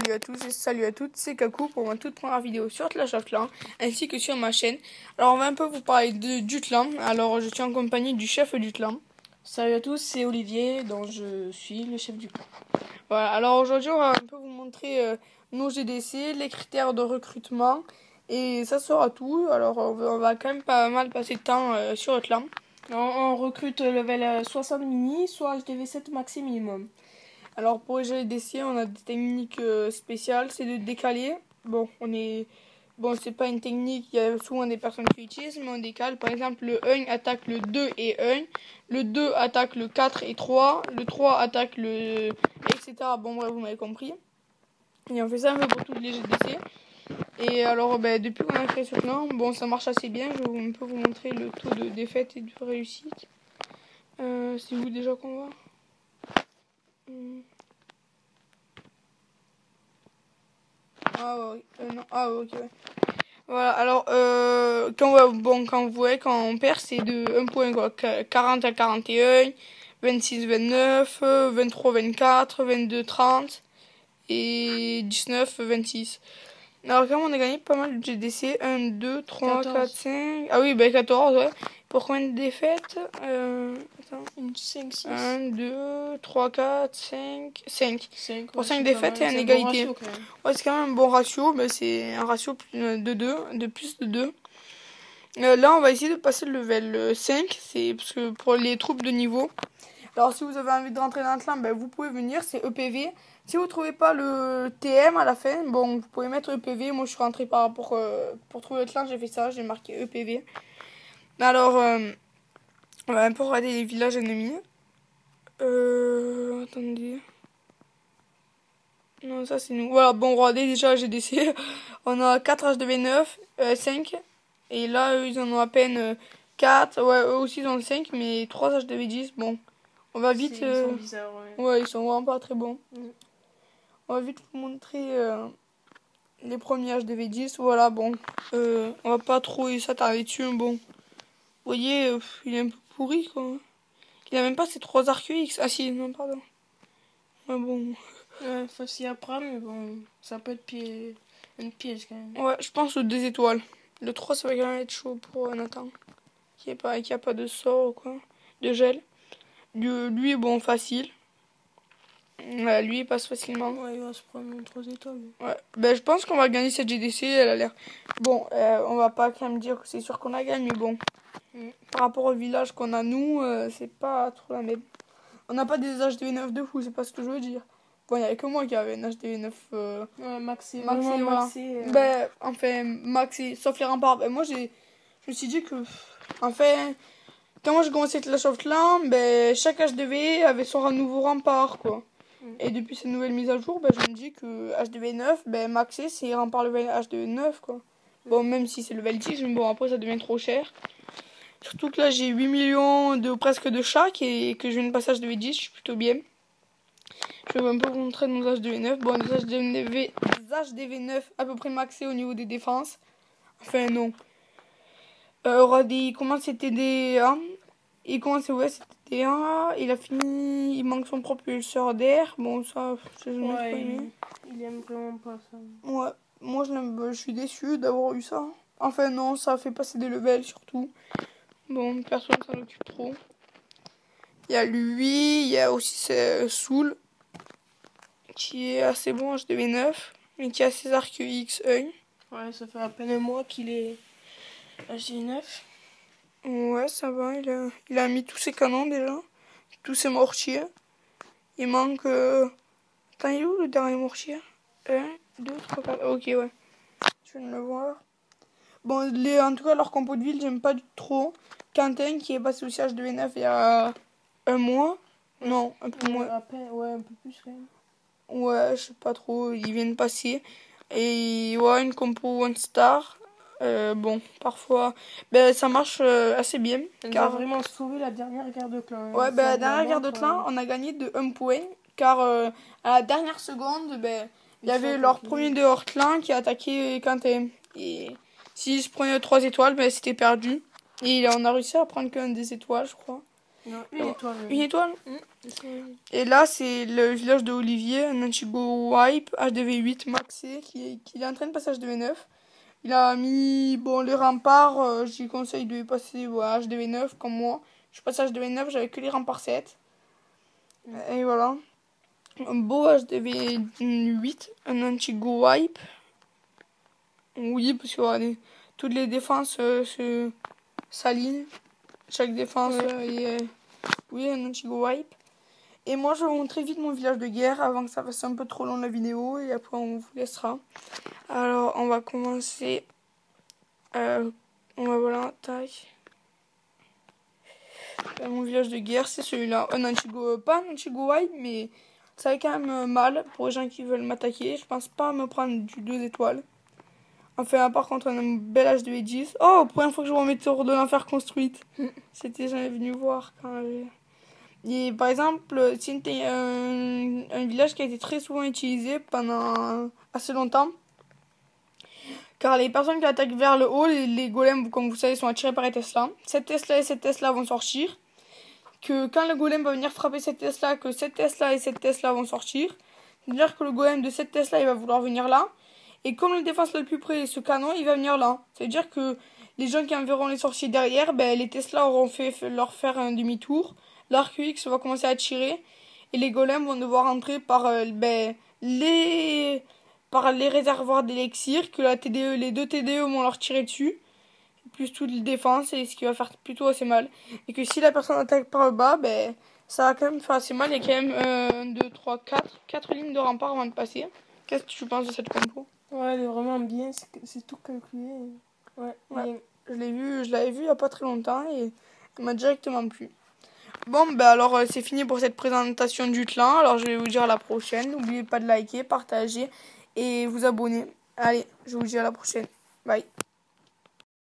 Salut à tous et salut à toutes, c'est Kakou pour ma toute première vidéo sur Clash of Clans ainsi que sur ma chaîne. Alors on va un peu vous parler du clan. Alors je suis en compagnie du chef du clan. Salut à tous, c'est Olivier, dont je suis le chef du clan. Voilà, alors aujourd'hui on va un peu vous montrer nos GDC, les critères de recrutement et ça sera tout. Alors on va quand même pas mal passer de temps sur le clan. On recrute level 60 mini, soit HDV 7 maxi minimum. Alors pour les GDC, on a des techniques spéciales, c'est de décaler. Bon, c'est pas une technique, il y a souvent des personnes qui l'utilisent, mais on décale. Par exemple, le 1 attaque le 2 et 1, le 2 attaque le 4 et 3, le 3 attaque le... etc. Bon bref, vous m'avez compris. Et on fait ça un peu pour toutes les GDC. Et alors, depuis qu'on a créé ce plan, bon, ça marche assez bien. Je vais un peu vous montrer le taux de défaite et de réussite. C'est où déjà qu'on va? Ok. Ouais. Voilà, alors, quand vous voyez, quand on perd, c'est de 1 point, quoi. 40 à 41, 26, 29, 23, 24, 22, 30 et 19, 26. Alors, quand même, on a gagné pas mal de GDC. 1, 2, 3, 14. 4, 5. Ah oui, 14, ouais. Pour combien de défaites? Attends. 5, 6. 1, 2, 3, 4, 5. 5. Pour Ouais, 5 défaites et une égalité. Bon ratio, Ouais, c'est quand même un bon ratio. Mais c'est un ratio de 2, de plus de 2. Là, on va essayer de passer le level 5. C'est parce que pour les troupes de niveau. Alors, si vous avez envie de rentrer dans le clan, vous pouvez venir. C'est EPV. Si vous trouvez pas le TM à la fin, bon, vous pouvez mettre EPV. Moi, je suis rentré pour trouver le clan. J'ai fait ça. J'ai marqué EPV. Alors, on va un peu regarder les villages ennemis. Attendez. Non, ça c'est nous. Voilà, bon, regardez déjà GDC. On a 4 HDV9, 5. Et là, eux, ils en ont à peine 4. Ouais, eux aussi, ils en ont 5, mais 3 HDV10. Bon, on va vite... Ils sont bizarres, ouais. Ouais, ils sont vraiment pas très bons. Mm. On va vite vous montrer les premiers HDV10. Voilà, bon. On va pas trop s'attarder dessus. Bon, vous voyez, il est un peu pourri, quoi. Il a même pas ces 3 arcs X. Ah si, non, pardon. Ouais, bon... Ouais, facile à prendre, mais bon, ça peut être une piège quand même. Ouais, je pense aux 2 étoiles. Le 3, ça va quand même être chaud pour Nathan. Qui a pas de sort ou quoi. De gel. Lui, bon, facile. Ouais, lui, il passe facilement. Ouais, il va se prendre 3 étoiles. Ouais. Je pense qu'on va gagner cette GDC. Elle a l'air... Bon, on va pas quand même dire que c'est sûr qu'on la gagne, mais bon. Par rapport au village qu'on a, nous, c'est pas trop la même. On n'a pas des HDV9 de fou, c'est pas ce que je veux dire. Bon, il n'y avait que moi qui avait un HDV9. Ouais, maxé. Voilà. Enfin, maxé, sauf les remparts. Moi, je me suis dit que, enfin, quand moi j'ai commencé Clash of Clans, chaque HDV avait son nouveau rempart, quoi. Et depuis cette nouvelle mise à jour, je me dis que HDV9, maxé, c'est rempart level HDV9, quoi. Bon, même si c'est level 10, mais bon, après ça devient trop cher. Surtout que là, j'ai 8 millions presque de chaque et que je viens de passer HDV10, je suis plutôt bien. Je vais un peu vous montrer nos HDV9. Bon, des HDV9 à peu près maxés au niveau des défenses. Enfin, non. Comment c'était des 1. Il commence, ouais, c'était des 1. Il a fini. Il manque son propulseur d'air. Bon, ça, je n'ai pas aimé. Il aime vraiment pas ça. Ouais, moi je suis déçu d'avoir eu ça. Enfin, non, ça fait passer des levels surtout. Bon, personne s'en occupe trop. Il y a lui, il y a aussi Soul, qui est assez bon HDV9, mais qui a ses arcs X1. Ouais, ça fait à peine un mois qu'il est HDV9. Ouais, ça va, il a mis tous ses canons déjà, tous ses mortiers. Il manque... Attends, il est où le dernier mortier? 1, 2, 3, 4... Ok, ouais. Je viens de le voir. Bon, en tout cas, leur compo de ville, j'aime pas du tout trop. Quentin, qui est passé aussi HDV9 il y a un mois. Non, un peu moins. Ouais, un peu plus quand même. Ouais, je sais pas trop, ils viennent passer. Et ouais, une compo One Star. Bon, parfois, ça marche assez bien. Elle a vraiment sauvé la dernière guerre de clan. Ouais, la dernière guerre de clan, on a gagné de 1 point. Car à la dernière seconde, il y avait leur premier de hors clan qui a attaqué Quentin. Et s'ils se prenaient 3 étoiles, c'était perdu. Et on a réussi à prendre qu'un des étoiles, je crois. Non, une étoile. Une étoile. C'est- Et là, c'est le village de Olivier, un Antigo Wipe HDV8 maxé qui est en train de passer HDV9. Il a mis, bon, les remparts, j'y conseille de passer HDV9 comme moi. Je passe HDV9, j'avais que les remparts 7. Et voilà. Un beau HDV8, un Antigo Wipe. Oui, parce que toutes les défenses s'alignent. Chaque défense oui, un Antigo Wipe. Et moi, je vais vous montrer vite mon village de guerre avant que ça fasse un peu trop long la vidéo. Et après, on vous laissera. Alors, on va commencer. On va voilà, tac. Mon village de guerre, c'est celui-là. Un Antigo, pas un Antigo Wipe, mais ça va quand même mal pour les gens qui veulent m'attaquer. Je pense pas me prendre du 2 étoiles. Enfin, par contre, on a un bel HDV10. Oh, première fois que je vois Météore de l'Enfer construite. C'était jamais venu voir quand Et par exemple, c'était un village qui a été très souvent utilisé pendant assez longtemps. Car les personnes qui attaquent vers le haut, les golems, comme vous savez, sont attirés par les Tesla. Cette Tesla et cette Tesla vont sortir. Que quand le golem va venir frapper cette Tesla, que cette Tesla et cette Tesla vont sortir. C'est-à-dire que le golem de cette Tesla, il va vouloir venir là. Et comme la défense le plus près est ce canon, il va venir là. C'est-à-dire que les gens qui enverront les sorciers derrière, ben, les Tesla auront fait leur faire un demi-tour. L'arc X va commencer à tirer. Et les golems vont devoir entrer par les réservoirs d'élixir. Que la TDE, les deux TDE vont leur tirer dessus. Plus toute la défense. Et ce qui va faire plutôt assez mal. Et que si la personne attaque par le bas, ben, ça va quand même faire assez mal. Il y a quand même 1, 2, 3, 4 lignes de rempart avant de passer. Qu'est-ce que tu penses de cette compo? Ouais, elle est vraiment bien. C'est tout calculé. Ouais, bien. Je l'avais vu il y a pas très longtemps et il m'a directement plu. Bon, ben alors c'est fini pour cette présentation du clan. Alors je vais vous dire à la prochaine. N'oubliez pas de liker, partager et vous abonner. Allez, je vous dis à la prochaine. Bye.